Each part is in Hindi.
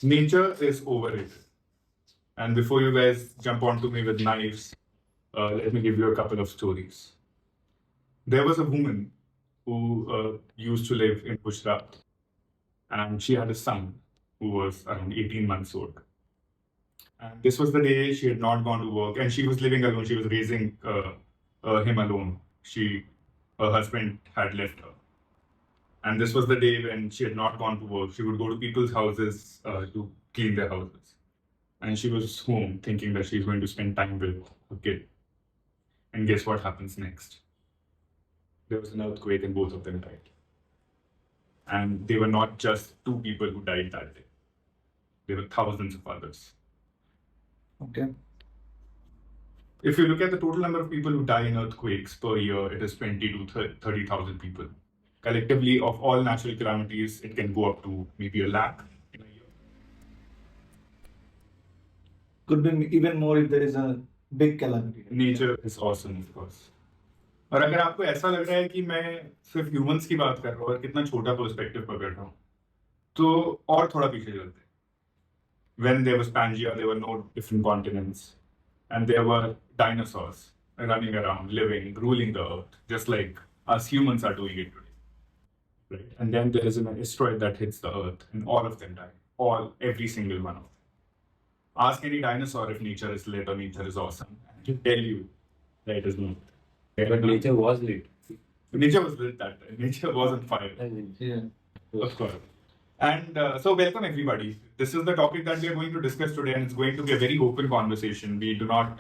Nature is overrated. And before you guys jump onto me with knives, let me give you a couple of stories. There was a woman who used to live in Gujarat, and she had a son who was around 18 months old. And this was the day she had not gone to work, and she was living alone. She was raising him alone. Her husband had left her. And this was the day when she had not gone to work. She would go to people's houses to clean their houses. And she was home thinking that she's going to spend time with her kid. And guess what happens next? There was an earthquake and both of them died. And they were not just two people who died that day. There were thousands of others. Okay. If you look at the total number of people who die in earthquakes per year, it is 20 to 30,000 people. Collectively, of all natural calamities, it can go up to maybe 1 lakh in a year. Could be even more if there is a big calamity. Nature is awesome, of course. और अगर आपको ऐसा लग रहा है कि मैं सिर्फ ह्यूमंस की बात कर रहा हूँ और कितना छोटा पर्सपेक्टिव पकड़ रहा हूँ, तो और थोड़ा पीछे चलते हैं. When there was Pangea, there were no different continents, and there were dinosaurs running around, living, ruling the earth, just like us humans are doing it today. Right? And then there is an asteroid that hits the earth, and all of them die. Every single one of them. Ask any dinosaur if nature is lit or nature is awesome. I can tell you that it is not. But nature was lit. Nature was lit that time. Nature was on fire. Yeah. Of course. And so welcome everybody. This is the topic that we are going to discuss today, and it's going to be a very open conversation. We do not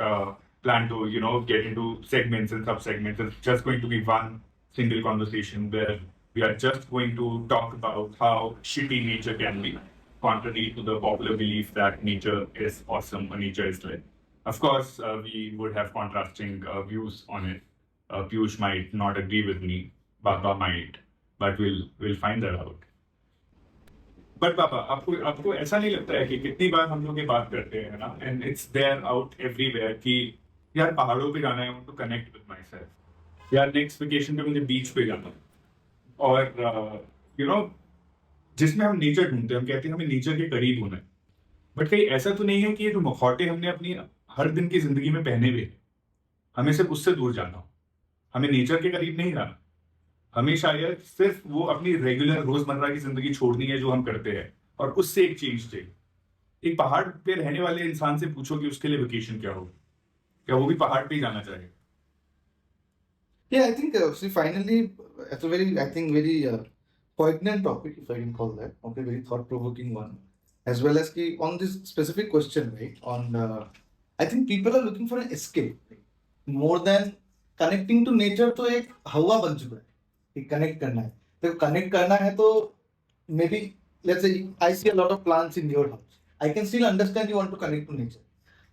plan to, get into segments and sub-segments. It's just going to be one single conversation where we are just going to talk about how shitty nature can be, contrary to the popular belief that nature is awesome or nature is lit. Of course, we would have contrasting views on it. Piyush might not agree with me, Baba might, but we'll find that out. But पापा आपको ऐसा नहीं लगता है कि कितनी बार हम लोग ये बात करते हैं ना, and it's there out everywhere कि यार पहाड़ों पे जाना है, to connect with myself, यार नेक्स्ट वेकेशन पे मुझे बीच पे जाना है, और जिसमें हम नेचर ढूंढते हैं, हम कहते हैं हमें नेचर के करीब होना है. बट कहीं ऐसा तो नहीं है कि ये जो मुखौटे हमने अपनी हर दिन की जिंदगी में पहने हुए, हमें सिर्फ उससे दूर जाना हो, हमें नेचर के करीब नहीं जाना. हमें शायद सिर्फ वो अपनी रेगुलर रोजमर्रा की जिंदगी छोड़नी है जो हम करते हैं, और उससे एक चेंज चाहिए. एक पहाड़ पे रहने वाले इंसान से पूछो कि उसके लिए वेकेशन क्या हो, क्या वो भी पहाड़ पे ही जाना चाहेगा? Yeah, I think finally it's a very poignant topic, if I can call that. Okay, very thought-provoking one, as well as on this specific question, right? I think people are looking for an escape more than connecting to nature. तो एक हवा बन चुका है कि कनेक्ट करना है. तो कनेक्ट करना है तो may be let's say I see a lot of plants in your house. I can still understand you want to connect to nature.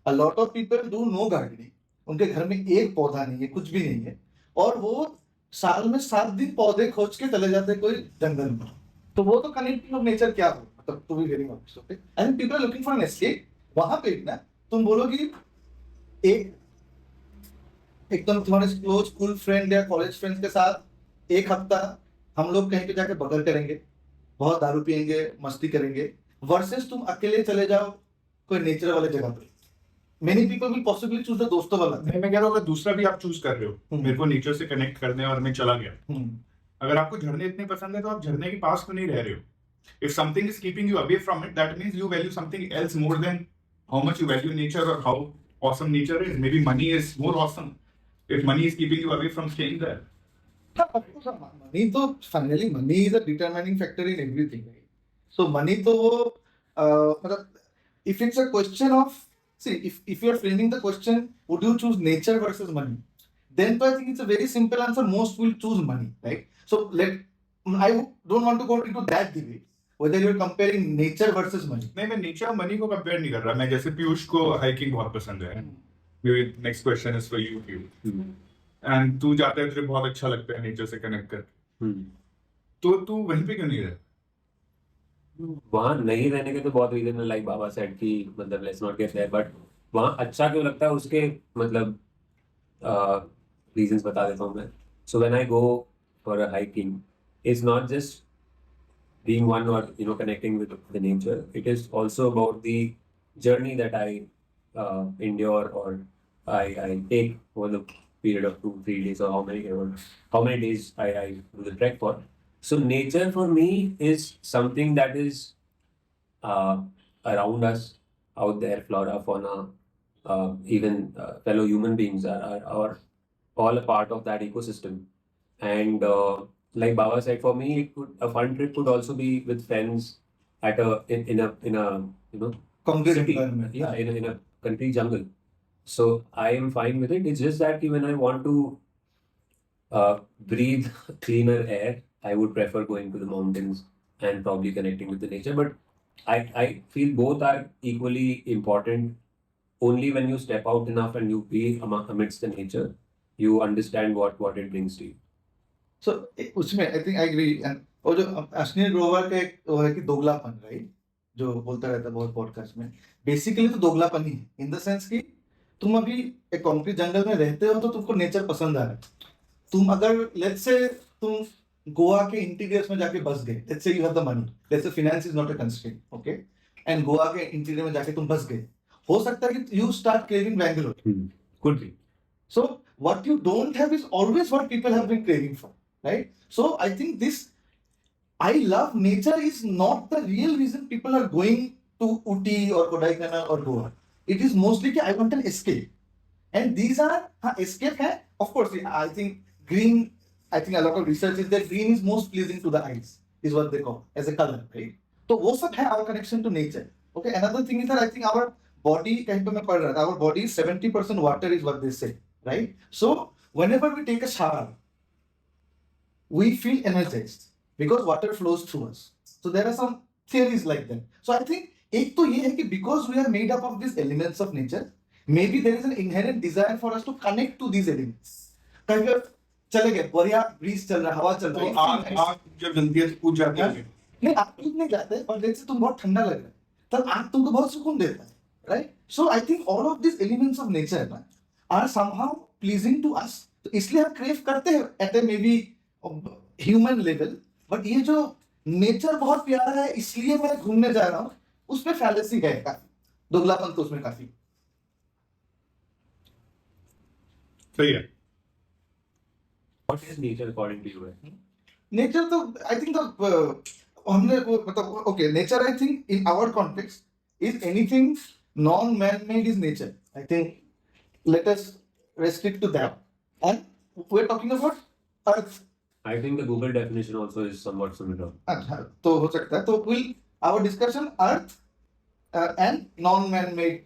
A lot of people do no gardening. उनके घर में एक पौधा नहीं है, कुछ भी नहीं है, और वो साल में 7 दिन पौधे खोज के चले जाते हैं कोई जंगल में. तो वो तो कनेक्टिंग ऑफ नेचर क्या हो, मतलब to be very honest. Okay, and people are looking for an escape. वहां पे ना तुम बोलो कि एकदम तुम्हारे क्लोज स्कूल फ्रेंड या कॉलेज फ्रेंड्स के साथ एक हफ्ता हम लोग कहीं पे जाके बगर करेंगे, बहुत दारू पियेंगे, मस्ती करेंगे, वर्सेस तुम अकेले चले जाओ कोई नेचर वाले जगह पे. Many people will possibly choose the दोस्तों वाला. मैं कह रहा हूँ अगर दूसरा भी आप चूज कर रहे हो, मेरे को नेचर से कनेक्ट करने और मैं चला गया. अगर आपको झरने इतने पसंद है तो आप झरने के पास तो नहीं रह रहे हो. If something is keeping you away from it, that means you value something else more than how much you value nature और how awesome nature is. Maybe money is more awesome if money is keeping you away from staying there. Money तो finally money is a determining factor in everything, right? So money तो वो मतलब if it's a question of, see, if you are framing the question, would you choose nature versus money, then I think it's a very simple answer. Most will choose money, right? So I don't want to go into that debate whether you're comparing nature versus money. नहीं, मैं नेचर मनी को कंपेयर नहीं कर रहा. मैं जैसे पीयूष को हाइकिंग बहुत पसंद है. मेरी next question is for you Piyush. And तू जाता है, तुझे बहुत अच्छा लगता है नेचर से कनेक्ट कर, तो तू वहीं पे क्यों नहीं रह? वहां नहीं रहने के तो बहुत रीजन है, लाइक बाबा सेड कि मतलब let's not get there. But वहां अच्छा क्यों लगता है उसके मतलब रीजंस बता देता हूँ मैं. So when I go for a hiking, it's not just being one or connecting with the nature, it is also about the journey that I endure or I take over the period of 2-3 days or how many days I do the trek for. So nature for me is something that is uh, around us out there, flora, fauna, even fellow human beings are all a part of that ecosystem. And like Baba said, for me, a fun trip could also be with friends at in a Concrete city, environment. yeah, in a country jungle. So I am fine with it. It's just that when I want to breathe cleaner air, I would prefer going to the mountains and probably connecting with the nature. But I feel both are equally important. Only when you step out enough and you be amidst the nature, you understand what it brings to you. So उसमें I think I agree and और जो अश्विनी ग्रोवर का एक वो है कि दोगलापन, राइट, जो बोलता रहता है बहुत पॉडकास्ट में, बेसिकली तो दोगलापन ही है इन द सेंस कि तुम अभी एक कॉन्क्रीट जंगल में रहते हो तो तुमको नेचर पसंद आ रहा है. तुम अगर लेट्स से तुम गोवा के इंटीरियर्स में जाके बस गए, let's say you have the money, let's say finance is not a constraint, okay, and Goa के इंटीरियर में जाके तुम बस गए, हो सकता है कि you start craving Bangalore. Could be. So what you don't have is always what people have been craving for, right? So I think this I love nature is not the real reason people are going to Uti or Kodaikanal or Goa. It is mostly कि I want an escape. And these are escape है. Of course, I think green. I think a lot of research is that green is most pleasing to the eyes, is what they call as a color, right? तो वो सब है our connection to nature. Okay. Another thing is that I think our body, कहीं पे मैं पढ़ रहा था, our body is 70% water is what they say, right? So whenever we take a shower, we feel energized because water flows through us. So there are some theories like that. So I think एक तो ये है कि because we are made up of these elements of nature, maybe there is an inherent desire for us to connect to these elements. कहीं पे चले गए, बढ़िया ब्रीज चल रहा है, हवा चल तो रही है, आग जब जलती है तो कूद जाते हैं. नहीं आप कूद नहीं जाते, और जैसे तुम बहुत ठंडा लग रहा है तब आग तुमको बहुत सुकून देता है, right? So I think all of this elements of nature ना are somehow pleasing to us, तो इसलिए हम क्रेव करते हैं at a maybe human level. But ये जो नेचर बहुत प्यारा है इसलिए मैं घूमने जा रहा हूँ, उसमें फैलेसी है काफी, दुगलापन तो उसमें काफी. सही है. What is nature according to you? Nature तो आई थिंक हमने वो मतलब okay, nature I think in our context is anything non man made is nature. I think let us restrict to that, and we're talking about earth. I think the Google definition also is somewhat similar. अच्छा, तो हो सकता है, तो will our discussion earth and non man made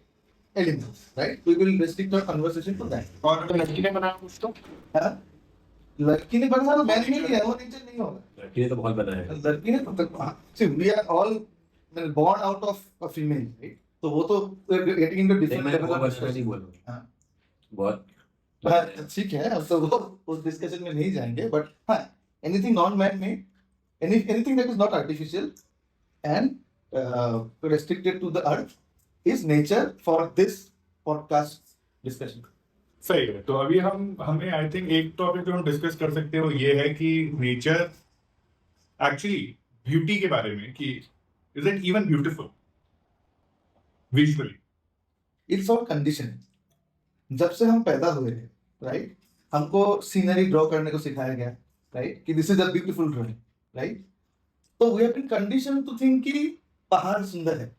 elements, right? We will restrict our conversation to that. और लड़की ने बनाया कुछ तो हाँ? लड़की ने बना तो मैन मेड है, वो नेचर नहीं होगा. लड़की ने तो बहुत बनाया है. लड़की ने तो see we are all born out of a female, right? तो वो तो getting into नहीं, different मैं level वो of बचपन नहीं discussion. बोल रहा. हाँ. बहुत हाँ, ठीक है, अब तो वो उस डिस्कशन में नहीं जाएंगे, बट हाँ, anything non man made, anything that is not artificial and restricted to the earth is nature for this podcast discussion. सही है. तो अभी हमें आई थिंक एक टॉपिक जो हम डिस्कस कर सकते हैं वो ये है कि नेचर एक्चुअली ब्यूटी के बारे में, कि is it even beautiful visually. It's all condition. जब से हम पैदा हुए हैं, राइट, हमको सीनरी ड्रॉ करने को सिखाया गया, राइट, कि this is a beautiful drawing, right. तो we have been condition to think कि पहाड़ सुंदर है,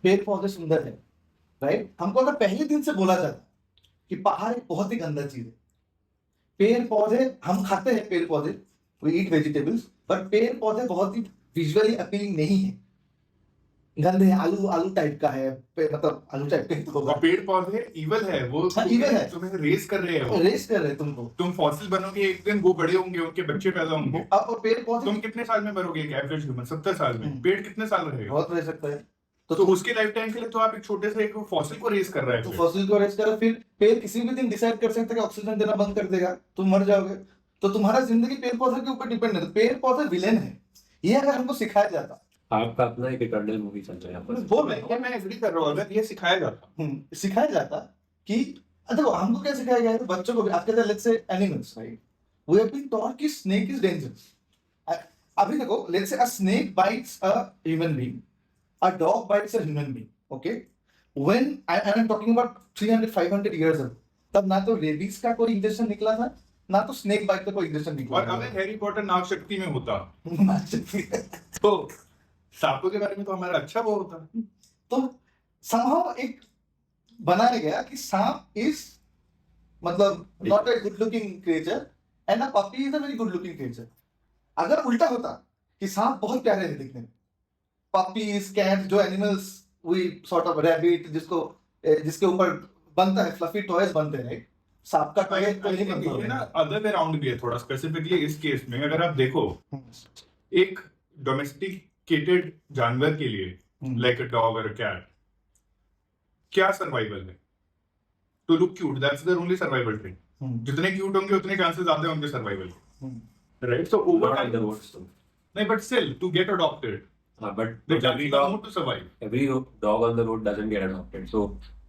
पेड़ पौधे सुंदर है, राइट. हमको अगर पहले दिन से बोला जाता कि पहाड़ एक बहुत ही गंदा चीज है, पेड़ पौधे हम खाते हैं, पेड़ पौधे वी ईट वेजिटेबल्स, बट पेड़ पौधे बहुत ही विजुअली अपीलिंग नहीं है, गंदे हैं, आलू टाइप का है, मतलब आलू टाइप का ही तो होगा. और पेड़ पौधे इवल है, वो हाँ, evil है. तुम्हें रेस कर रहे हैं. रेस कर रहे हैं तुमको. तुम फॉसिल बनोगे एक दिन, वो बड़े होंगे, उनके बच्चे पैदा होंगे. अब पेड़ पौधे तुम कितने साल में मरोगे? एक एवरेज ह्यूमन 70 साल में. हम्म. पेड़ कितने साल रहेगा? बहुत रह सकता है. तो उसके लाइफ टाइम के लिए तो आप एक छोटे से एक फॉसिल को रेस कर रहे तो हैं. फॉसिल को रेस करो, फिर पेड़ किसी भी दिन डिसाइड कर सकता है कि ऑक्सीजन देना बंद कर देगा, तुम मर जाओगे. तो तुम्हारा जिंदगी पेड़ पौधे के ऊपर डिपेंड है. तो पेड़ पौधे विलेन है, ये अगर हमको सिखाया जाता. आपका अपना एक इटर्नल मूवी चल रहा है यहाँ पर. बोल रहे हैं, मैं एग्री कर रहा हूँ. अगर ये सिखाया जाता, सिखाया जाता कि देखो हमको क्या सिखाया गया है, तो बच्चों को भी आपके let's say animals, right, we have been taught कि स्नेक इज डेंजरस. अभी देखो, let's say a snake bites a human being, a dog bites a human being, okay? When I'm talking about 300 500 years ago, तब ना तो रेबीज का कोई इंजेक्शन निकला था, ना तो स्नेक बाइट का कोई इंजेक्शन निकला और अगर हैरी पॉटर नाग शक्ति में होता था। तो सांपों के बारे में तो हमारा अच्छा वो होता। तो somehow एक बनाया गया कि सांप इज मतलब not a good looking creature and a puppy is a very good looking creature. अगर उल्टा होता कि सांप बहुत प्यारे हैं दिखने में, पपीज कैट जो animals we sort of rabbit जिसके ऊपर बनता है फ्लफी टॉयज बनते हैं, सांप का टॉय तो नहीं बनता ये ना होगा। अदर वे राउंड भी है थोड़ा, स्पेसिफिकली इस केस में अगर आप देखो एक डोमेस्टिकेटेड जानवर के लिए लाइक अ डॉग और अ कैट, क्या सर्वाइवल है? To look cute, that's there only survival thing. जितने क्यूट होंगे उतने चांसेस ज्यादा होंगे सर्वाइवल के, right? So over Not on the time roads though. नहीं, but still to get adopted But the every chances are dog, more to survive. every dog on the road doesn't get adopted. So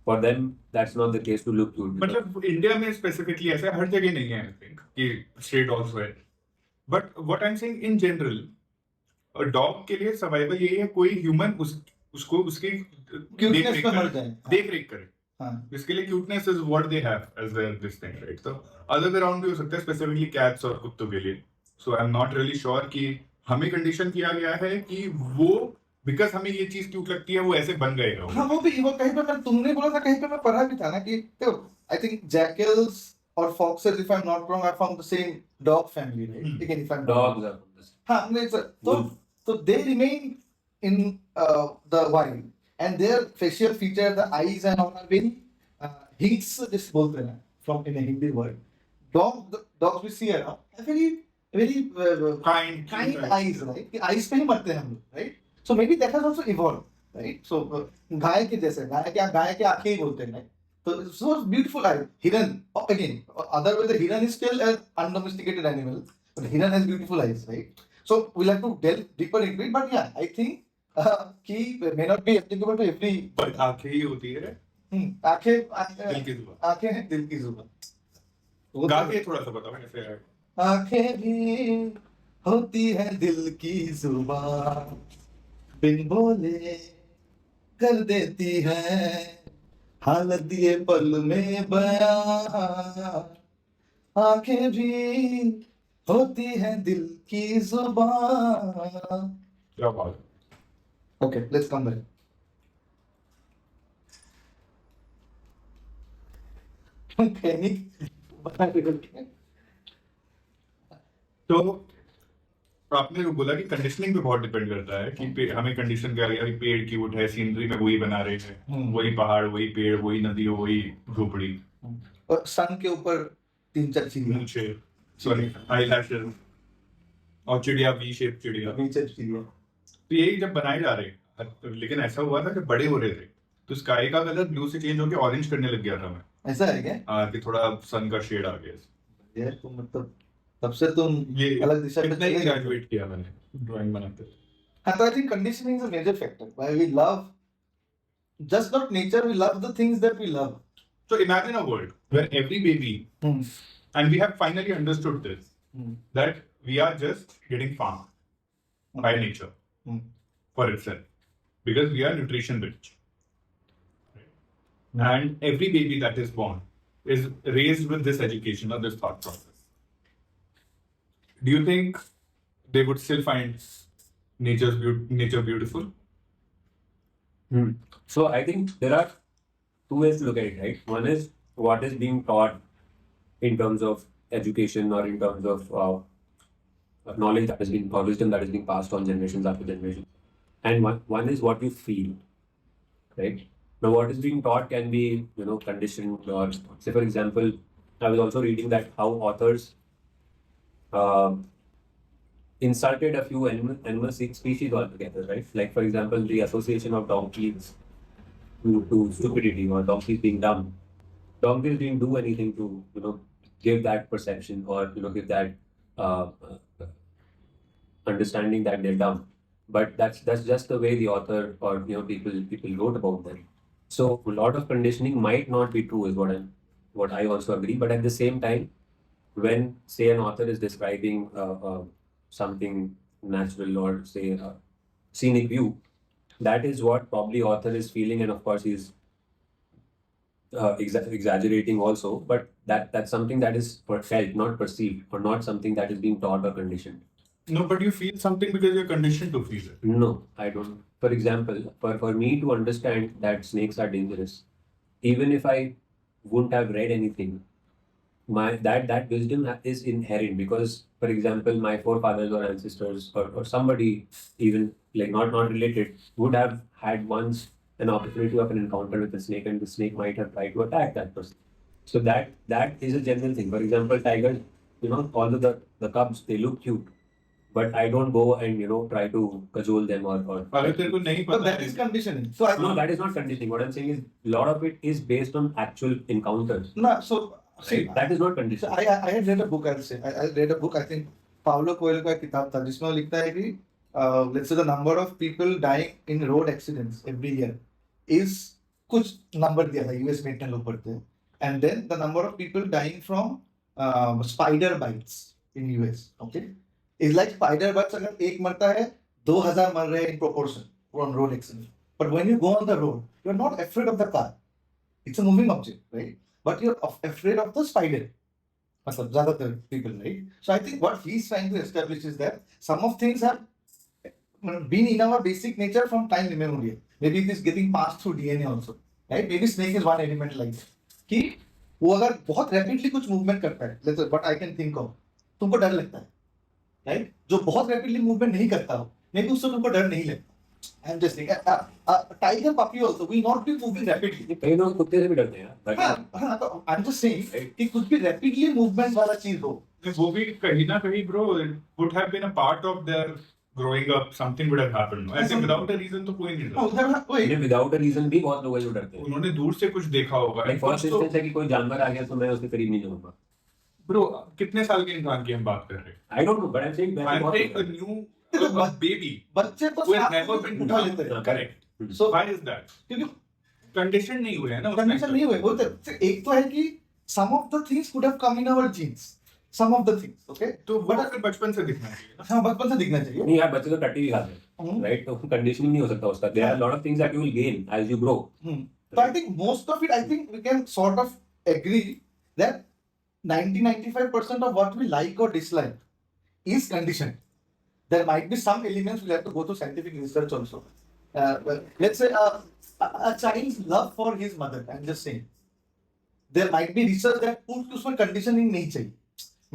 for them, that's not the case to look cute. मतलब इंडिया में स्पेसिफिकली ऐसा हर जगह नहीं है, आई थिंक, कि स्ट्रे डॉग्स है। But what I am saying in general, dog के लिए सर्वाइवल यही है कोई ह्यूमन उसको उसकी क्यूटनेस पे मर जाए। देख रेख करे। हाँ। इसके लिए cuteness is what they have as there this thing, right? तो अदर वे राउंड भी हो सकता है, स्पेसिफिकली कैट्स और कुत्तों के लिए। So I am not really sure कि हमें कंडीशन किया गया है कि वो बिकॉज हमें ये चीज क्यूट लगती है वो ऐसे बन गए हैं। हाँ वो कहीं पे मैं तुमने बोला था, कहीं पे मैं पढ़ा भी था ना कि देखो आई थिंक जैकल्स और foxes if I am not wrong are from the same dog family, right? Again if I am Dogs are from this. हाँ तो they remain in the wild and their facial feature the eyes and all are very हिंग्स जिस बोलते हैं from in Hindi word. Dogs we see around very very kind kind eyes, right? कि eyes पे ही मरते हैं हम लोग, right? So maybe that has also evolved, right? So गाय के जैसे गाय के आंखें ही बोलते हैं, right? So beautiful eye. Hiran, again, other way the hiran is still an undomesticated animal, but hiran has beautiful eyes, right? So we'll have to delve deeper into it, but yeah, I think कि may not be applicable to every. But आंखें ही होती है दिल की जुबान। आंखें हैं दिल की जुबान। गा के थोड़ा सा बताओ कैसे है। आंखें भी होती है दिल की जुबान, बिन बोले कर देती है हालत ये पल में बयां। आंखें भी होती है दिल की जुबान। क्या बात है। Okay, let's come back. तो आपने जो बोला कि कंडीशनिंग पे बहुत डिपेंड करता है कि हमें कंडीशन किया गया कि पेड़ क्यूट है, सीनरी में वही बना रहे हैं, वही पहाड़, वही पेड़, वही नदी, वही झोपड़ी, और सन के ऊपर 3-4 चिड़िया, मूंछे, सॉरी आईलैशेस, और चिड़िया, वी शेप चिड़िया। नीचे चिड़िया। तो यही जब बनाए जा रहे हैं, लेकिन ऐसा हुआ था कि बड़े हो रहे थे तो स्काई का कलर ब्लू से चेंज होकर ऑरेंज करने लग गया था मैं। ऐसा है क्या? हाँ, कि थोड़ा सन का शेड आ गया। ये तो मतलब तब से तुम ये अलग दिशा में इतना ही चले गए। ग्रेजुएट किया मैंने ड्राइंग बनाते। हाँ, तो I think conditioning is a major factor. Why we love just not nature, we love the things that we love. So imagine a world where every baby, and we have finally understood this, that we are just getting farmed by nature for itself, because we are nutrition rich. And every baby that is born is raised with this education or this thought process. Do you think they would still find nature beautiful? So I think there are two ways to look at it, right? One is what is being taught in terms of education or in terms of knowledge that is being, or wisdom that is being passed on generations after generation. And one is what you feel, right? Now, what is being taught can be, conditioned, or say, for example, I was also reading that how authors insulted a few animal species altogether, right? Like, for example, the association of donkeys to stupidity, or donkeys being dumb. Donkeys didn't do anything to, give that perception, or, give that understanding that they're dumb. But that's just the way the author or people wrote about them. So a lot of conditioning might not be true, is what I also agree. But at the same time, when say an author is describing something natural or say scenic view. That is what probably author is feeling, and of course he's exaggerating also. But that's something that is felt, not perceived, or not something that is being taught or conditioned. No, but you feel something because you're conditioned to feel it. No, I don't. For example, for me to understand that snakes are dangerous, even if I wouldn't have read anything, my that wisdom is inherent because, for example, my forefathers or ancestors or somebody even like not related would have had once an opportunity of an encounter with a snake, and the snake might have tried to attack that person. So that is a general thing. For example, tigers, all of the cubs, they look cute, but I don't go and try to cajole them or अगर तेरे को नहीं But पता that है is conditioning. So I no, that is not conditioning. What I'm saying is a lot of it is based on actual encounters. no. So see, That is not so conditioning. I had read a book. I'll say I read a book. I think Paulo Coelho का एक किताब था जिसमें वो लिखता है कि let's say the number of people dying in road accidents every year is कुछ number दिया था US में इतने लोग पढ़ते हैं, and then the number of people dying from spider bites in US, okay, is like spider bites अगर एक मरता है 2000 मर रहे हैं in proportion on road accident. But when you go on the road, you're not afraid of the car. It's a moving object, right? But you're afraid of the spider. मतलब ज़्यादातर people, right? So I think what he's trying to establish is that some of things have been in our basic nature from time immemorial. Maybe it is getting passed through DNA also, right? Maybe snake is one element like that. कि वो अगर बहुत rapidly कुछ movement करता है, let's say what I can think of, तुमको डर लगता है, right? जो बहुत rapidly movement नहीं करता हो, maybe उससे तुमको डर नहीं लगता. I'm just saying, a tiger puppy also will not be moving rapidly. कई लोग कुत्ते से भी डरते हैं यार. हाँ, तो I'm just saying कि कुछ भी rapidly movement वाला चीज हो. वो भी कहीं ना कहीं bro it would have been a part of their growing up. Something would have happened. ऐसे without a reason तो कोई नहीं हाँ, डरता. उधर वही विदाउट अ रीजन भी बहुत लोग हैं जो डरते हैं. उन्होंने दूर से कुछ देखा होगा. लाइक फर्स्ट इंस्टेंस है कि कोई जानवर आ गया तो मैं उसके करीब नहीं जाऊंगा. Bro, कितने साल के इंसान की हम बात कर रहे हैं? I don't know but I am saying I'm saying a new a baby बच्चे तो who has सांप never को been उठा लेते हैं. correct. So Why is that? क्योंकि Condition नहीं हुए हैं ना. कंडीशन नहीं हुए. बोलते एक तो है कि some of the things could have come in our genes. Some of the things, okay? तो वो फिर बचपन से दिखना चाहिए ना. हाँ, बचपन से दिखना चाहिए. नहीं यार, बच्चे तो टट्टी भी खाते हैं, हम्म. राइट? तो कंडीशनिंग नहीं हो सकता उसका. There are lot of things that you will gain as you grow. So I think most of it, I think we can sort of agree that 90-95% of what we like or dislike is conditioned. There might be some elements we'll have to go to scientific research also. Well, let's say a child's love for his mother, I'm just saying. There might be research that proves उसमें conditioning नहीं चाहिए.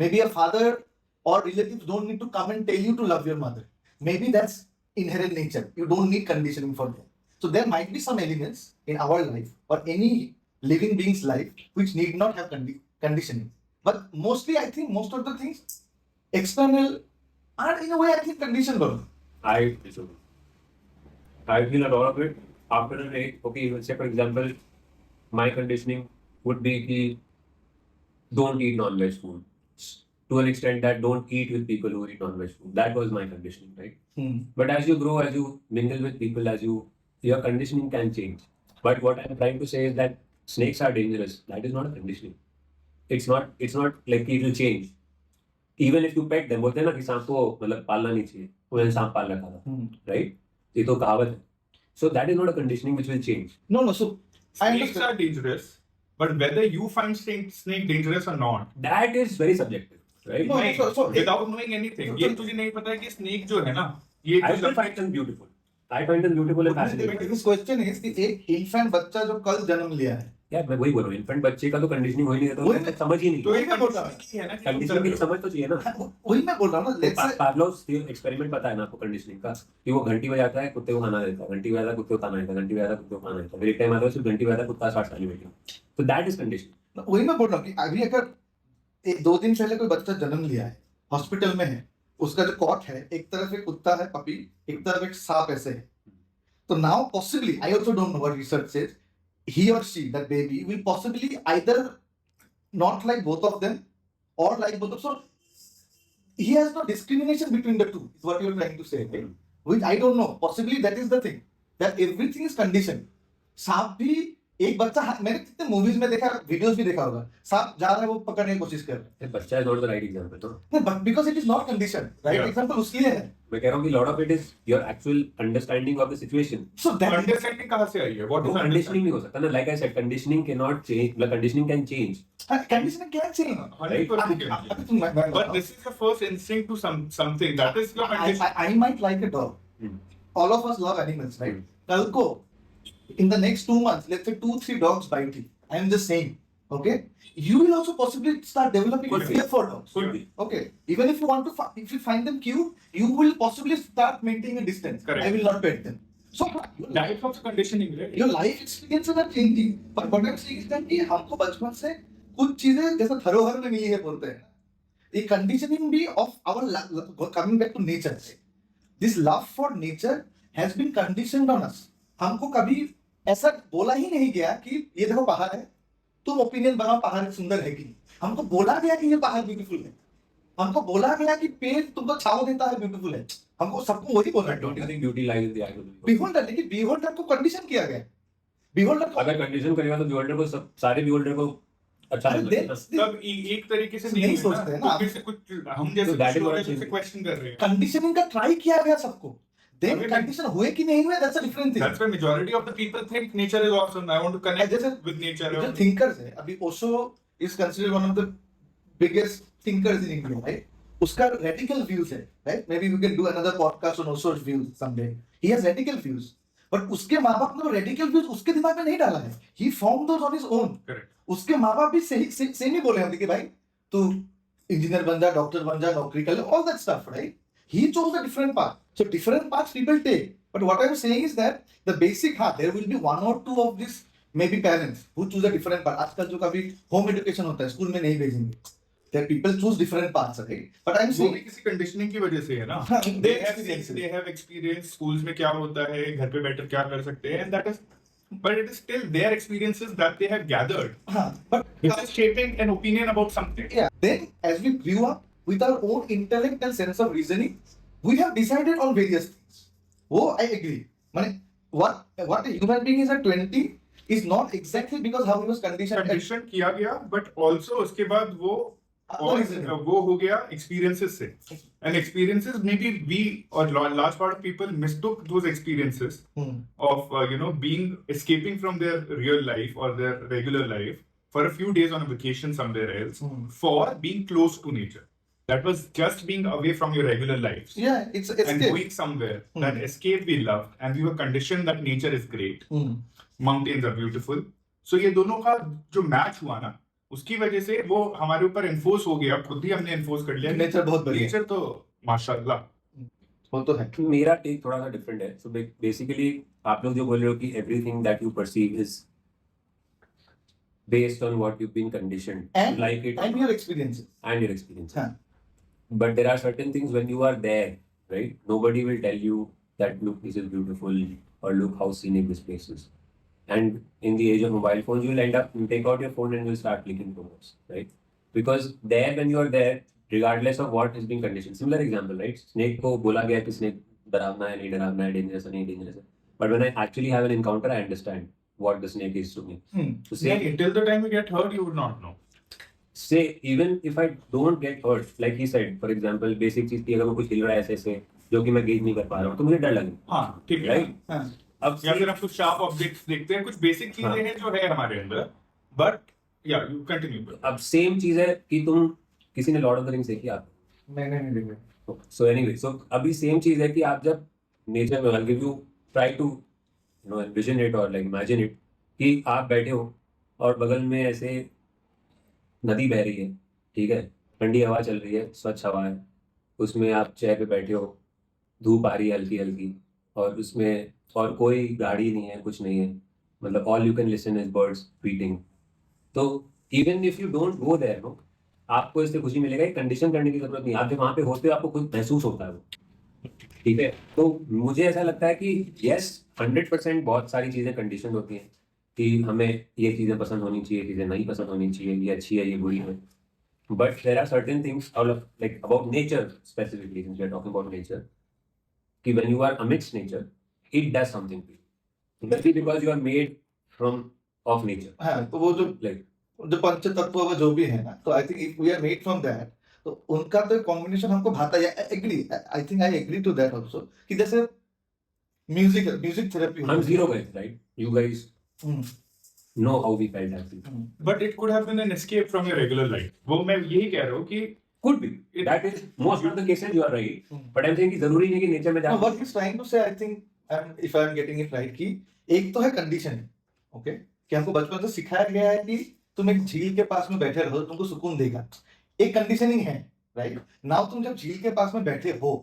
Maybe a father or relatives don't need to come and tell you to love your mother. Maybe that's inherent nature. You don't need conditioning for that. So there might be some elements in our life or any living being's life which need not have conditioning. But mostly, I think most of the things external are in a way, I think, conditioned. I disagree. I feel a lot of it after a age. Okay, let's say for example, my conditioning would be कि don't eat non-veg food. To an extent that don't eat with people who eat non-veg food. That was my conditioning, right? But as you grow, as you mingle with people, your conditioning can change. But what I'm trying to say is that snakes are dangerous. That is not a conditioning. It's not like it will change. Even if you pet them, बोलते हैं ना कि सांप को मतलब पालना नहीं चाहिए. उन्हें सांप पाल रखा था, right? ये तो कहावत है. So that is not a conditioning which will change. No. So I Snakes understand. are dangerous, but whether you find snake dangerous or not, That is very subjective, right? No, नहीं, so without knowing anything, ये तुझे नहीं पता है कि snake जो है ना, ये I जो still find them beautiful. I find them beautiful and fascinating. This question is कि एक infant बच्चा जो कल जन्म लिया है, यार मैं वही बोल रहा हूँ, इन्फेंट बच्चे का तो कंडीशनिंग हो ही नहीं है, तो वही उन्हें समझ ही नहीं. तो ये मैं बोल रहा हूँ. conditioning ही है ना कि कंडीशनिंग की समझ तो चाहिए ना. वही मैं बोल रहा हूँ ना. Let's say पावलोव्स एक्सपेरिमेंट पता है ना आपको कंडीशनिंग का, कि वो घंटी बजाता है, कुत्ते को खाना देता है, घंटी बजाता है, कुत्ते को खाना देता है, घंटी बजाता है, कुत्ते को खाना देता है. फिर एक टाइम आता है सिर्फ घंटी बजाता है, कुत्ता स्टार्ट करने बैठा. तो दैट इज कंडीशनिंग. वही मैं बोल रहा हूँ कि अभी अगर 2 दिन पहले कोई बच्चा जन्म लिया है, हॉस्पिटल में है, उसका जो कॉट है, एक तरफ एक कुत्ता है पपी, एक तरफ एक सांप ऐसे है. तो now possibly, I also don't know what research says, he or she, that baby, will possibly either not like both of them or like both of them. So he has no discrimination between the two, is what you're trying to say, right? Which I don't know. Possibly that is the thing, that everything is conditioned. सांप भी एक बच्चा मैंने कितने मूवीज में देखा, वीडियोस भी देखा होगा, सांप जा रहा है वो पकड़ने की कोशिश कर रहा बच्चा is not the right example तो है, because it is not condition, right Yeah. Example उसके लिए है. मैं कह रहा हूँ कि lot of it is your actual understanding of the situation. So that understanding कहाँ से आई है? What वो is कंडीशनिंग नहीं हो सकता ना. Like I said conditioning can not change. मतलब conditioning can change. conditioning can change. 100% can be. But this is the first instinct to something. That is your condition. I might like a dog. Hmm. All of us love animals, right? कल को in the next 2 months, let's say 2-3 dogs bite you. I am just saying, okay? You will also possibly start developing Could a be. fear for dogs. Could be. Okay. Even if you want to, if you find them cute, you will possibly start maintaining a distance. Correct. I will not pet them. So That is also conditioning, right? your life experiences are changing. But what I'm saying is that कि हमको बचपन से कुछ चीजें जैसे धरोहर में मिली है बोलते हैं. The conditioning भी of our coming back to nature. This love for nature has been conditioned on us. हमको कभी ऐसा बोला ही नहीं गया कि ये देखो पहाड़ है, तुम ओपिनियन बनाओ पहाड़ सुंदर है कि नहीं. हमको बोला गया कि ये पहाड़ ब्यूटीफुल है. हमको बोला गया कि पेड़ तुमको छाव देता है, ब्यूटीफुल है. हमको सबको वही बोला. Don't you think beauty lies in the I of the beholder, लेकिन बिहोल्डर को कंडीशन किया गया. बिहोल्डर को अगर कंडीशन करेगा तो बिहोल्डर को सब सारे बिहोल्डर को अच्छा अरे नहीं लगेगा. तब एक तरीके से नहीं नहीं सोचते हैं ना. कुछ से कुछ हम जैसे So that is कुछ what लोग I'm जैसे saying. क्वेश्चन कर रहे हैं. कंडीशनिंग का ट्राई किया गया सबको. देन अरे कंडीशन हुए कि नहीं हुए, that's a different thing. That's why majority of the people think nature is awesome. I want to connect जैसे with nature. जो थिंकर्स है, अभी Osho is considered one of the biggest thinkers in India, right? उसका रेडिकल व्यूज है, right? Maybe we can do another podcast on Osho's views someday. He has radical views, but उसके माँ-बाप ने वो रेडिकल व्यूज उसके दिमाग में नहीं डाला है. He form those on his own. Correct. उसके माँ-बाप भी सेम ही बोले हैं कि भाई तू इंजीनियर बन जा, डॉक्टर बन जा, नौकरी कर ले, all that stuff, right? He chose a different path. So different paths people take. But what I'm saying is that the basic, there will be 1 or 2 of these maybe parents who choose a different path. आजकल जो कभी home education होता है, स्कूल में नहीं भेजेंगे. There people choose different paths, right? But I'm वो saying भी किसी कंडीशनिंग की वजह से है ना. हाँ, They have experiences. they have experience schools में क्या होता है, घर पे बैठकर क्या कर सकते हैं, and that is, but it is still their experiences that they have gathered. but It is shaping an opinion about something. yeah, then as we grew up with our own intellect and sense of reasoning, we have decided on various things. Oh, I agree. माने what a human being is at 20 is not exactly because how he was conditioned. Condition किया गया, but also उसके बाद वो Other और reason. वो हो गया experiences से. And experiences, maybe we or large part of people mistook those experiences Hmm. of being escaping from their real life or their regular life for a few days on a vacation somewhere else Hmm. for being close to nature. That was just being away from your regular lives Yeah, it's and escape. going somewhere. That escape we loved, and we were conditioned that nature is great. Hmm. Mountains are beautiful. So ये दोनों का जो मैच हुआ ना, उसकी वजह से वो हमारे ऊपर एनफोर्स हो गया. खुद ही हमने एनफोर्स कर लिया. नेचर बहुत बढ़िया है. नेचर तो माशाल्लाह. वो तो है. मेरा टेक थोड़ा सा डिफरेंट है. सो बेसिकली आप लोग जो बोल रहे हो कि everything that you perceive is based on what you been conditioned And- like it And your experiences. and your experience. हाँ. But there are certain things when you are there, right? Nobody will tell you that look, this is beautiful or look how scenic this place is. And in the age of mobile phones, you'll end up, you take out your phone and you'll start clicking photos, right? Because there, when you're there, regardless of what is being conditioned. Similar example, right? Snake को बोला गया कि snake डरावना है, नहीं डरावना है, dangerous है, नहीं dangerous है. But when I actually have an encounter, I understand what the snake is to me. So say, Until the time you get hurt, you would not know. say even if I don't get hurt, like he said, for example, basic चीज की अगर मैं कुछ हिल रहा है ऐसे ऐसे जो कि मैं गेज नहीं कर पा रहा हूँ तो मुझे डर लगेगा, हाँ, ठीक है. राइट? हाँ. अब या फिर हम कुछ शार्प ऑब्जेक्ट्स देखते हैं, कुछ बेसिक चीजें हाँ. हैं जो है हमारे अंदर. बट या यू कंटिन्यू. अब सेम चीज है कि तुम किसी ने लॉर्ड ऑफ द रिंग्स देखी आप. नहीं देखा. सो एनीवे, सो अभी सेम चीज है कि आप जब नेचर में I'll give you try to envision it or like imagine it कि आप बैठे हो और बगल में ऐसे नदी बह रही है, ठीक है, ठंडी हवा चल रही है, स्वच्छ हवा है, उसमें आप चेयर पे बैठे हो, धूप आ रही है हल्की हल्की और उसमें और कोई गाड़ी नहीं है, कुछ नहीं है, मतलब all you can listen is birds tweeting. तो even if you don't go there no, आपको इससे खुशी मिलेगा. कंडीशन करने की जरूरत नहीं. आप जब वहां पे होते हो आपको खुद महसूस होता है वो, ठीक है. तो मुझे ऐसा लगता है कि यस 100% बहुत सारी चीजें कंडीशन होती हैं कि हमें ये चीजें पसंद होनी चाहिए, चीजें नहीं पसंद होनी चाहिए, ये अच्छी है, ये बुरी है. But there are certain things like about nature specifically, since we are talking about nature, कि when you are amidst nature, it does something to you. Maybe because you are made from of nature. हाँ, तो वो जो Like, पंच तत्व वो जो भी है ना, तो I think if we are made from that, तो उनका तो कॉम्बिनेशन हमको भाता है। Agree, I think I agree to that also, कि जैसे music therapy I'm zero guys, right? You guys know how we felt actually. But it could have been an escape from your regular life. वो मैं यही कह रहा हूँ कि Could be. That is most of the cases you are right. But I'm saying कि जरूरी नहीं कि nature में No, जाना. what he's trying to say, I think, if I'm getting it right, कि एक तो है कंडीशनिंग, ओके, कि हमको बचपन से सिखाया गया है कि तुम एक झील के पास में बैठे रहो, तुमको सुकून देगा। एक कंडीशनिंग है, राइट? नाउ तुम जब झील के पास में बैठे हो,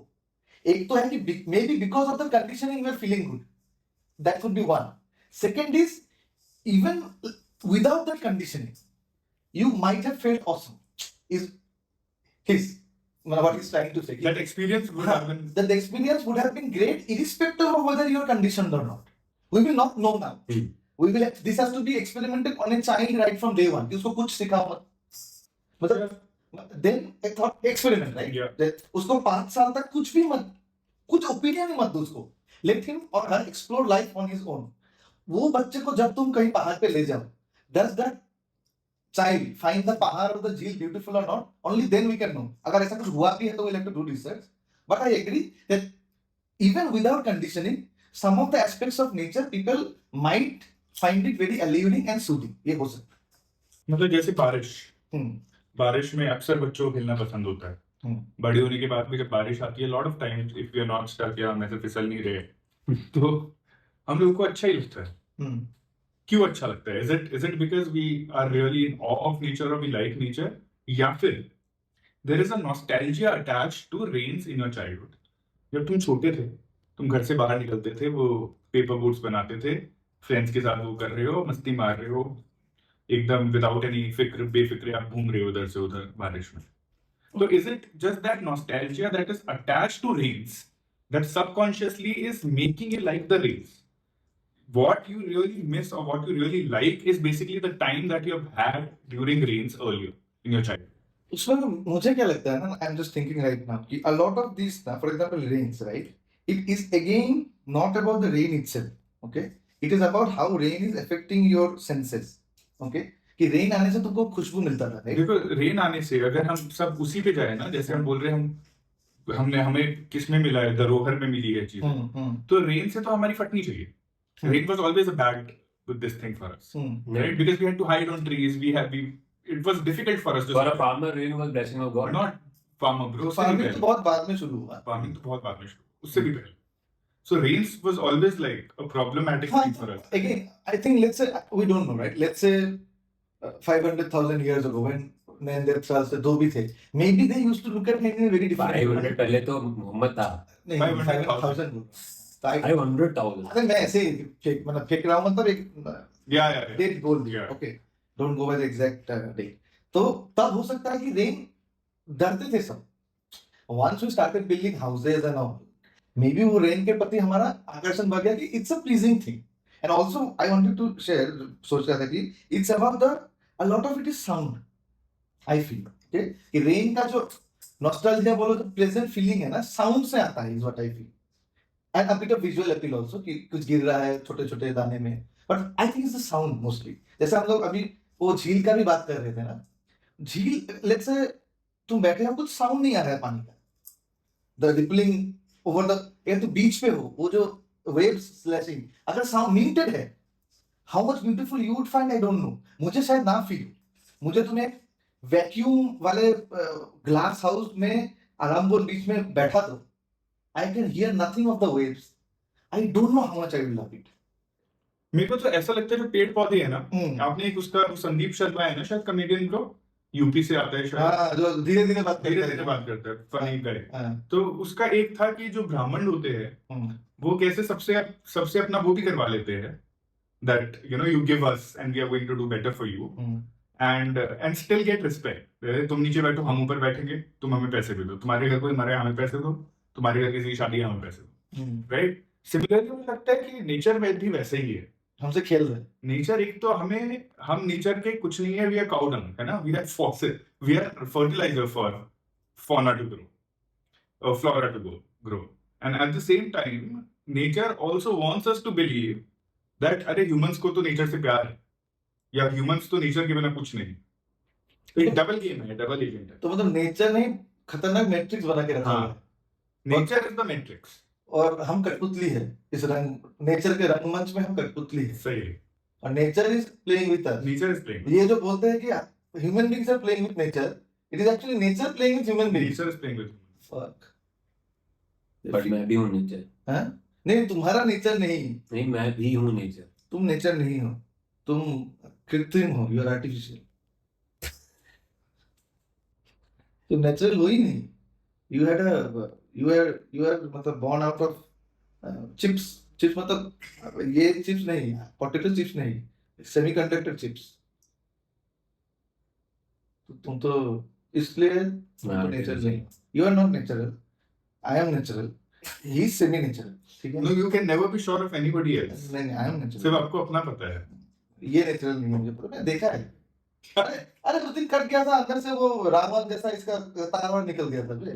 एक तो है कि maybe because of the conditioning we are feeling good, that could be one. Second is, even without that conditioning you might have felt awesome, is his what he's trying to say. that experience would have been. That the experience would have been great irrespective of whether you're conditioned or not. We will not know now. We will. This has to be experimented on a child right from day one. उसको कुछ सिखाओ मत. मतलब then a thought experiment, right? Yeah. That उसको 5 साल तक कुछ भी मत, कुछ ओपिनियन मत दो उसको. Let him or her explore life on his own. वो बच्चे को जब तुम कहीं पहाड़ पे ले जाओ, does that child find the pahar or the झील beautiful or not? Only then we can know. अगर ऐसा कुछ हुआ भी है तो we'll have to do research. But I agree that even without conditioning, some of the aspects of nature people might find it very alluring and soothing. ये हो सकता है. मतलब जैसे बारिश, हम्म, बारिश में अक्सर बच्चों को खेलना पसंद होता है। बड़े होने के बाद भी जब बारिश आती है, lot of times if we are not stuck या हम ऐसे फिसल नहीं रहे तो हम लोगों को अच्छा ही लगता है। हम्म, क्यों अच्छा लगता है? Is it because we are really in awe of nature और वी लाइक नेचर, या फिर there is a nostalgia attached to rains in your childhood? जब तुम छोटे थे, तुम घर से बाहर निकलते थे, वो पेपर बोट्स बनाते थे, फ्रेंड्स के साथ वो कर रहे हो, मस्ती मार रहे हो, एकदम विदाउट एनी फिक्र, बेफिक्रे आप घूम रहे हो उधर से उधर बारिश में। तो is it just that nostalgia that is attached to rains that subconsciously is making you like the rains? What you really miss or what you really like is basically the time that you have had during rains earlier in your childhood. उसमें मुझे क्या लगता है ना, I am just thinking right now कि a lot of these ना, for example rains, right, it is again not about the rain itself, okay, it is about how rain is affecting your senses, okay, कि रेन आने से तुमको खुशबू मिलता था, राइट? देखो, रेन आने से अगर हम सब उसी पे जाए ना, जैसे हम बोल रहे हैं, हमें किस में मिला है, धरोहर में मिली है चीज, तो रेन से तो हमारी फटनी चाहिए। Rain was always a bad with this thing for us, right? Because we had to hide on trees, it was difficult for us to, For a farmer, rain was blessing of God. Not farmer bro, farming तो बहुत बाद में शुरू हुआ. फार्मिंग तो बहुत बाद में शुरू, उससे भी पहले। So rains was always like a problematic thing for us. Again, I think, let's say, we don't know, right? Let's say 500,000 years ago when Neanderthals से दो भी थे, maybe they used to look at it in a very different way. 500 पहले तो मोहम्मद था. नहीं, 500,000 500,000. अगर मैं ऐसे ही फेंक रहा हूँ, मतलब एक Yeah. डेट बोल दिया, Yeah. Okay, don't go by the exact date. तो तब हो सकता है कि रेन डरते थे सब. Once we started building houses and all, maybe वो रेन के प्रति हमारा आकर्षण बढ़ गया कि it's a pleasing thing. And also I wanted to share, सोच रहा था कि it's about the a lot of it is sound. I feel कि रेन का जो नॉस्टैल्जिया बोलो, जो प्लेजेंट फीलिंग है ना, साउंड से आता है, is what I feel. And a bit of visual appeal also, कि कुछ गिर रहा है छोटे छोटे दाने में, but I think it's the sound mostly. जैसे हम लोग अभी वो झील का भी बात कर रहे थे ना, झील, लेट्स से तुम बैठे हो, कुछ साउंड नहीं आ रहा है पानी का, द रिपलिंग ओवर द, या तो बीच पे हो, वो जो वेव्स स्लैशिंग, अगर साउंड म्यूटेड है, how much beautiful you would find, I don't know. मुझे शायद ना फील, मुझे तुम्हें वैक्यूम वाले ग्लास हाउस में आरामपुर बीच में बैठा दो, I can hear nothing of the waves. I don't know how much I will love it. मेरे को तो ऐसा लगता है जो पेड़ पौधे हैं ना, आपने एक उसका संदीप शर्मा है ना, शायद कॉमेडियन ब्रो, यूपी से आता है शायद, हाँ, जो धीरे धीरे बात करता है, फनी गाय. तो उसका एक था कि जो ब्राह्मण होते हैं वो कैसे सबसे अपना वो भी करवा लेते हैं, that you know you give us and we are going to do better for you and still get respect. तुम नीचे बैठो, हम ऊपर बैठेंगे, तुम हमें पैसे भी दो, तुम्हारे घर कोई मरे हमें पैसे दो, तुम्हारे घर किसी की शादी हमें पैसे दो, राइट? सिमिलरली मुझे लगता है कि नेचर में भी वैसे ही है, हमसे खेल रहे. नेचर एक तो हम नेचर के कुछ नहीं है, वी आर काउ डंग, है ना, we are fossil, we are fertiliser for fauna to grow, or flora to grow. And at the same time, nature also wants us to believe that अरे humans को तो nature से प्यार है, या ह्यूमंस तो नेचर के बिना कुछ नहीं। तो एक डबल गेम है, डबल एजेंट है। तो मतलब नेचर ने खतरनाक मैट्रिक्स बना के रखा हाँ। हुआ है नेचर इज द मैट्रिक्स। और हम कठपुतली है इस रंग, नेचर के रंगमंच में हम कठपुतली है सही है। और nature is playing with us. Nature is playing. ये जो बोलते हैं कि human beings are playing with nature, it is actually nature playing with human beings. Nature is playing with. Fuck. But मैं भी हूँ नेचर। हाँ? नहीं, तुम्हारा नेचर नहीं, नहीं, मैं भी हूँ नेचर। तुम नेचर नहीं हो, तुम कृत्रिम हो, यू आर आर्टिफिशियल। तुम नेचुरल हो ही नहीं। You had a you are मतलब born out of chips. Chips मतलब ये चिप्स नहीं, पोटैटो चिप्स नहीं, सेमीकंडक्टर चिप्स। तुम तो इसलिए तुम तो नेचुरल नहीं, you are not natural, I am natural, he is semi natural. ठीक है? No, you can never be sure of anybody else. नहीं, आई एम सिर्फ नेचुरल। आपको अपना पता है। ये नेचुरल नहीं है, मुझे पता, मैंने देखा है। अरे अरे उस दिन कट गया था अंदर से, वो रावण जैसा इसका तार वार निकल गया था बे।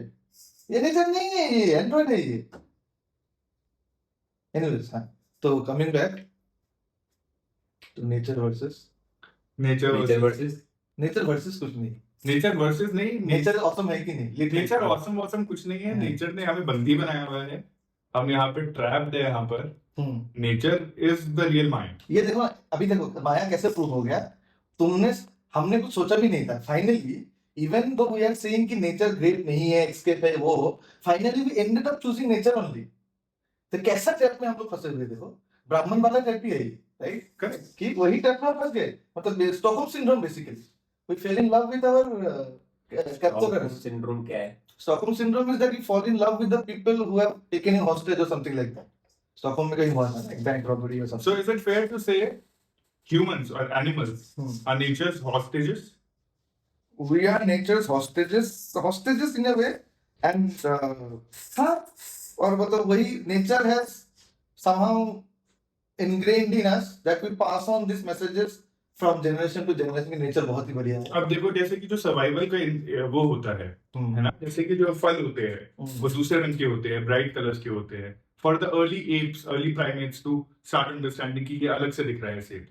ये नेचर नहीं है, ये एंड्रॉइड है ये। एनीवेज, हाँ, तो coming back to nature versus nature versus nature versus कुछ नहीं, नेचर वर्सेस नहीं। नेचर ऑसम है कि नहीं? नेचर ऑसम ऑसम कुछ नहीं है। हाँ। नेचर ने हमें बंदी बनाया हुआ है, हम यहाँ पे ट्रैप्ड है यहाँ पर। Hmm. Nature is the real mind. ये देखो, अभी देखो माया कैसे प्रूव हो गया। तुमने, हमने कुछ सोचा भी नहीं था, finally even though we are saying कि नेचर ग्रेट नहीं है, एस्केप है, वो finally we ended up choosing nature only. तो कैसा ट्रैप में हम लोग फंसे हुए, देखो ब्राह्मण वाला ट्रैप ही है, राइट? करेक्ट। कि वही ट्रैप में फंस गए, मतलब Stockholm syndrome basically. We fell in love with our captors. Syndrome क्या है? Stockholm syndrome is that you fall in love with the people who have taken you hostage or something like that. Stockholm में कहीं हुआ था, like bank robbery or something. So is it fair to say humans or animals Hmm. are nature's hostages? We are nature's hostages in a way, and हाँ, और मतलब वही nature has somehow ingrained in us that we pass on these messages from generation to generation. की nature बहुत ही बढ़िया है। अब देखो, जैसे कि जो सर्वाइवल का वो होता है ना, जैसे कि जो फल होते हैं वो दूसरे रंग के होते हैं, ब्राइट कलर्स के होते हैं। For the early apes, early primates to start understanding कि ये अलग से दिख रहा है सेब,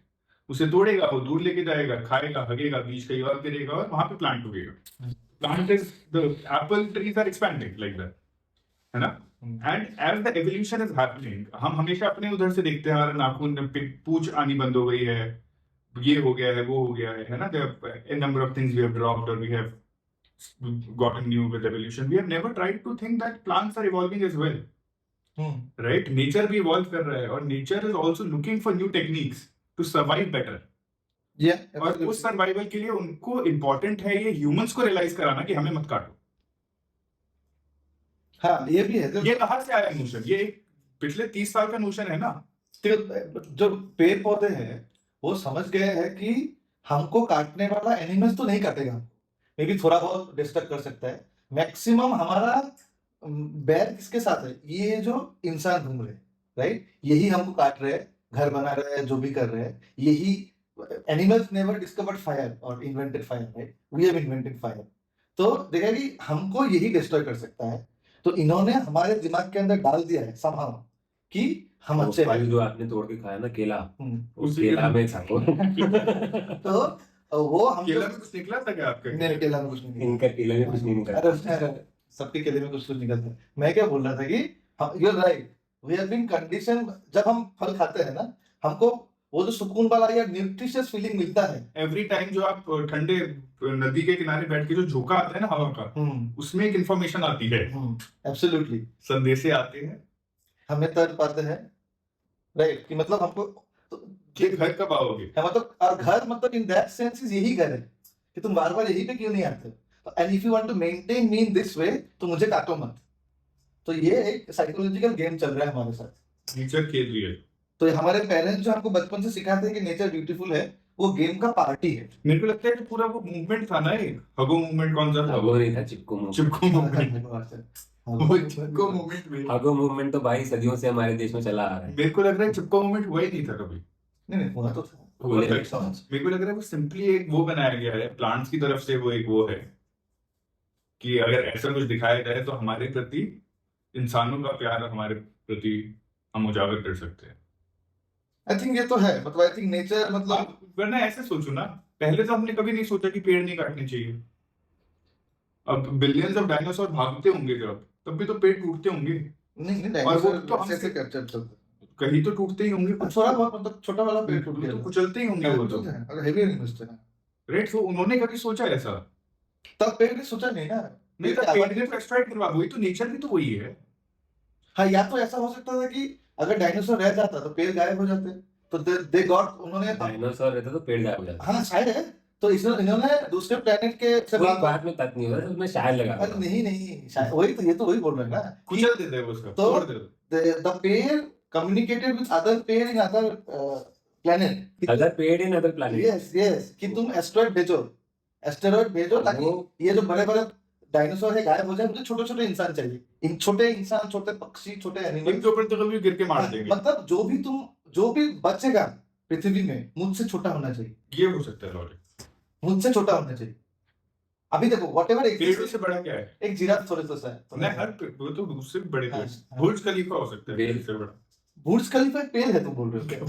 उसे तोड़ेगा, वो दूर लेके जाएगा, खाएगा, हगेगा, बीज कहीं और गिरेगा और वहां पे प्लांट उगेगा। Plant is the apple trees are expanding like that, है ना? And as the evolution is happening, हम हमेशा अपने उधर से देखते हैं, हमारे नाखून पूंछ आनी बंद हो गई है, ये हो गया है, वो हो गया है ना? A number of things we have dropped or we have gotten new with evolution. We have never tried to think that plants are evolving as well, right? Nature भी evolve कर रहा है और nature is also looking for new techniques to survive better. Yeah, और absolutely. उस सर्वाइवल के लिए उनको इम्पोर्टेंट है ये ह्यूमंस को रियलाइज कराना कि हमें मत काटो। हाँ, ये भी है। ये कहाँ से आया नोशन? ये एक पिछले 30 साल का नोशन है ना। जो पेड़ पौधे हैं वो समझ गए हैं कि हमको काटने वाला एनिमल्स तो नहीं काटेगा, मे बी थोड़ा बहुत डिस्टर्ब कर सकता है। मैक्सिमम हमारा बैर किसके साथ है? ये जो इंसान घूम रहे, राइट? यही हमको काट रहे हैं, घर बना रहे हैं, जो भी कर रहे हैं, यही। एनिमल्स नेवर डिस्कवर्ड फायर और invented fire, right? We have invented fire. तो देखा कि हमको यही डिस्ट्रॉय कर सकता है, तो इन्होंने हमारे दिमाग के अंदर डाल दिया है somehow कि हम वो अच्छे फल जो आपने तोड़ के खाया ना, केला, उस उसी केला के- में था वो। तो वो हम केला में कुछ निकला था क्या आपका? नहीं, केला में कुछ नहीं निकला। इनका केले में कुछ नहीं निकला। अरे सबके केले में कुछ निकलता है। मैं क्या बोल रहा था कि you are right, we have been condition, जब हम फल खाते हैं ना, हमको वो जो सुकून वाला या न्यूट्रिशियस फीलिंग मिलता है, एवरी टाइम जो आप ठंडे नदी के किनारे बैठ के जो झोंका आता है ना हवा का, उसमें एक इंफॉर्मेशन आती है, एब्सोल्युटली संदेशे आते हैं हमें तर पाते हैं, राइट? कि मतलब हमको कि घर कब आओगे। है, मतलब और घर मतलब इन दैट सेंस इज यही घर है कि तुम बार बार यही पे क्यों नहीं आते, and if you want to maintain me in this way तो मुझे काटो मत। तो ये एक साइकोलॉजिकल गेम चल रहा है हमारे साथ। नेचर खेल रही है। तो हमारे पेरेंट्स जो हमको बचपन से सिखाते हैं कि नेचर ब्यूटीफुल है, वो गेम का पार्टी है। मेरे को लगता है कि पूरा वो मूवमेंट था ना, एक हगो मूवमेंट, कौन सा था? हगो नहीं था, चिपको मूवमेंट। चिपको मूवमेंट। वो चिपको मूवमेंट में हगो मूवमेंट तो भाई सदियों से हमारे देश में चला आ रहा है। मेरे को लग रहा है चिपको मूवमेंट हुआ ही नहीं था कभी। नहीं, हुआ तो था। हुआ था। Next one. मेरे को लग रहा है वो सिंपली एक वो बनाया गया है प्लांट्स की तरफ से, वो एक वो है कि अगर ऐसा कुछ दिखाया जाए तो हमारे प्रति, इंसानों का प्यार हमारे प्रति हम उजागर कर सकते हैं। आई थिंक ये तो है, मतलब आई थिंक नेचर, मतलब आप वरना ऐसे सोचो ना, पहले तो हमने कभी नहीं सोचा कि पेड़ नहीं काटने चाहिए। अब बिलियंस ऑफ डायनासोर भागते होंगे जब, तब भी तो पेड़ टूटते होंगे। नहीं नहीं, और वो डायनासोर तो ऐसे हमसे कैप्चर चलते कहीं तो टूटते ही होंगे कुछ, थोड़ा बहुत, मतलब छोटा वाला पेड़ टूट वो गया तो था। कुचलते ही होंगे वो तो। कुचलते हैं, अगर हेवी एनिमल्स थे ना, राइट, तो उन्होंने कभी सोचा ऐसा? तब पेड़ ने सोचा नहीं ना। नहीं, पेड़ तो की पेड़ आबादी ने एक्सट्रैक्ट करवा, वही तो नेचर भी तो वही है। हाँ, या तो ऐसा हो सकता था कि अगर डायनासोर रह जाता तो पेड़ गायब हो जाते, तो दे गॉट, उन्होंने डायनासोर रहता तो पेड़ गायब हो जाता। हाँ शायद है, तो इन्होंने दूसरे प्लेनेट के से कोई बात बात में तक नहीं हो रहा, उसमें शायद लगा अरे होगा। नहीं नहीं, शायद वही तो, ये तो वही बोल रहे हैं ना कि कुचल देते हैं वो उसका, तो तोड़ देते हैं। the pair communicated with other pair in other planet. Other ped in other planet. yes yes, कि तुम एस्टेरॉइड भेजो, एस्टेरॉइड भेजो, ताकि ये जो बड़े बड़े डायनासोर है गायब हो जाए, मुझे छोटे छोटे इंसान चाहिए, इन छोटे इंसान, छोटे पक्षी, छोटे एनिमल, इनके ऊपर तो कभी गिर के मार देंगे। मतलब जो भी बचेगा पृथ्वी में मुझसे छोटा होना चाहिए, ये हो सकता है लॉजिक। मुझसे छोटा होना चाहिए। अभी देखो व्हाटएवर पेड़ों से बड़ा क्या है? एक जिराफ थोड़े सा है, नहीं, हर वो तो उससे भी बड़े हाँ, थे। हाँ। बुर्ज खलीफा हो सकता है वेल। पेड़ से बड़ा। बुर्ज खलीफा एक पेड़ है, तुम बोल रहे हो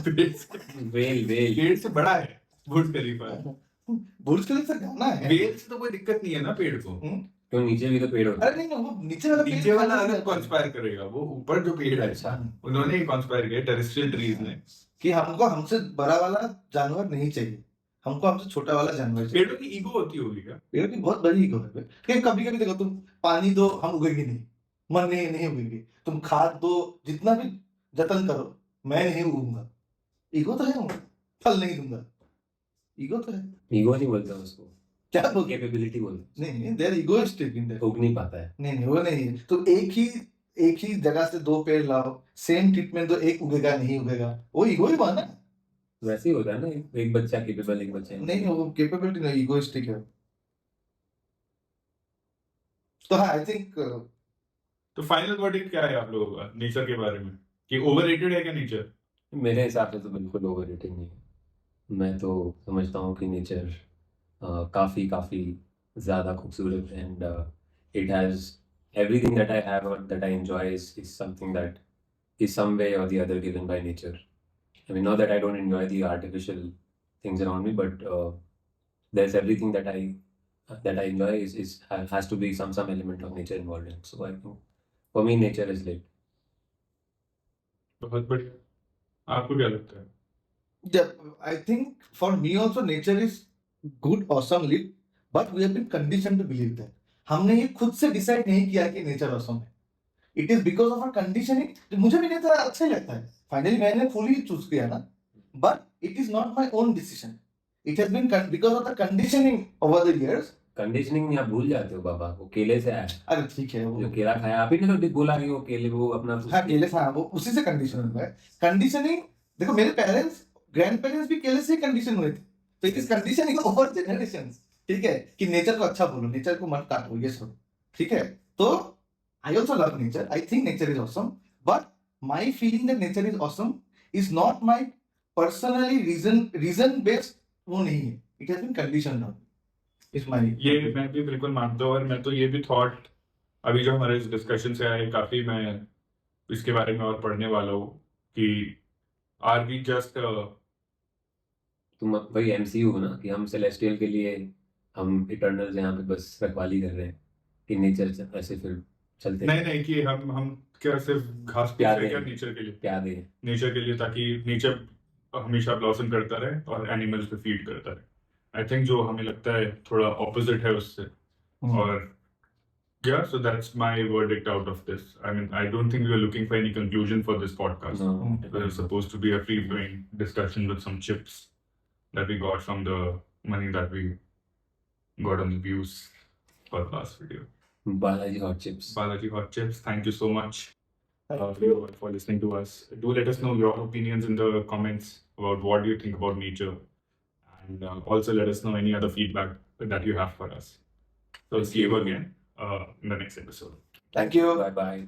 वेल वेल। पेड़ से बड़ा है बुर्ज खलीफा। बुर्ज खलीफा गाना है। वेल से तो कोई दिक्कत नहीं है ना पेड़ को। तो नीचे भी तो पेड़ होता अरे नहीं, वो नीचे वाला पेड़ नीचे वाला खाली अलग रहता है। कॉन्स्पायर करेगा, वो ऊपर जो पेड़ है अच्छा। उन्होंने ही कॉन्स्पायर किया टेरेस्ट्रियल ट्रीज ने। कि हमको हमसे बड़ा वाला जानवर नहीं चाहिए, हमको हमसे छोटा वाला जानवर चाहिए। पेड़ों की ईगो होती होगी क्या? पेड़ की बहुत बड़ी ईगो है। कि कभी कभी देखो, तुम पानी दो हम उगेंगे नहीं, मन नहीं उगेंगे, तुम खाद दो, जितना भी जतन करो, मैं नहीं उगूंगा। ईगो तो है, वो फल नहीं दूंगा, ईगो तो है। ईगो नहीं बोलते उसको, क्या बोलते? कैपेबिलिटी बोलते। नहीं नहीं, देयर इगोइस्टिक इन देयर। उग नहीं पाता है। नहीं नहीं, वो नहीं है। तो एक ही जगह से दो पेड़ लाओ, सेम ट्रीटमेंट दो, एक उगेगा नहीं उगेगा, वो ईगो ही बना। वैसे ही होता है ना, एक बच्चा केपेबल, एक बच्चा नहीं, वो कैपेबिलिटी नहीं, इगोइस्टिक है। तो हाँ, आई थिंक तो फाइनल वर्डिक्ट क्या है आप लोगों का नेचर के बारे में, कि ओवररेटेड है क्या नेचर? मेरे हिसाब से तो बिल्कुल ओवररेटेड नहीं है। मैं तो समझता हूँ कि नेचर काफ़ी काफ़ी ज़्यादा खूबसूरत है, and it has everything that I have or that I enjoy is something that is some way or the other given by nature. I mean, not that I don't enjoy the artificial things around me, but there's everything that I enjoy is has to be some element of nature involved in. So I think for me, nature is lit. बहुत बढ़िया। आपको क्या लगता है? I think for me also nature is good, awesome, lit, but we have been conditioned to believe that. हमने ये खुद से डिसाइड नहीं किया कि नेचर awesome है। It is because of our conditioning। मुझे भी नेचर अच्छा ही लगता है, फाइनली मैंने फुली चूज किया ना, but it is not my own decision. It has been because of the conditioning over the years. Conditioning नहीं, आप भूल जाते हो बाबा, वो केले से आया है। अरे ठीक है, वो जो केला खाया, आप ही ने तो बोला कि वो केले वो अपना हाँ केले से, हाँ वो उसी से कंडीशन हुआ है। कंडीशनिंग देखो, मेरे पेरेंट्स, ग्रैंड पेरेंट्स भी केले से कंडीशन हुए थे, तो it is conditioning over generations. ठीक है, कि नेचर को अच्छा बोलो, नेचर को मत काटो, ये सब ठीक है। तो I also love nature, I think nature is awesome, but my feeling that nature is awesome is not my personally reason based, वो नहीं है, it has been conditioned on is my. ये मैं भी बिल्कुल मानता हूँ, और मैं तो ये भी थॉट अभी जो हमारे इस डिस्कशन से आए, काफी मैं इसके बारे में और पढ़ने वाला हूँ कि आर वी जस्ट तुम वही एमसीयू हो ना, कि हम सेलेस्टियल के लिए हम इटर्नल्स यहाँ पे बस रखवाली कर रहे हैं, कि नेचर ऐसे फिर चलते नहीं कि हम क्या सिर्फ घास फूस प्यार है क्या दें। नेचर के लिए? क्या दे। नेचर के लिए, ताकि नेचर हमेशा ब्लॉसम करता रहे और एनिमल्स पे फीड करता रहे। आई थिंक जो हमें लगता है थोड़ा ऑपोजिट है उससे। और yeah, so that's my verdict out of this. I mean, I don't think we are looking for any conclusion for this podcast. No. It was supposed to be a free-flowing discussion with some chips that we got from the money that we got on the views for the last video. Balaji Hot Chips. Balaji Hot Chips, thank you so much Thank you all for listening to us. Do let us know your opinions in the comments about what do you think about nature, and also let us know any other feedback that you have for us. So see you again in the next episode. Thank you. Bye bye.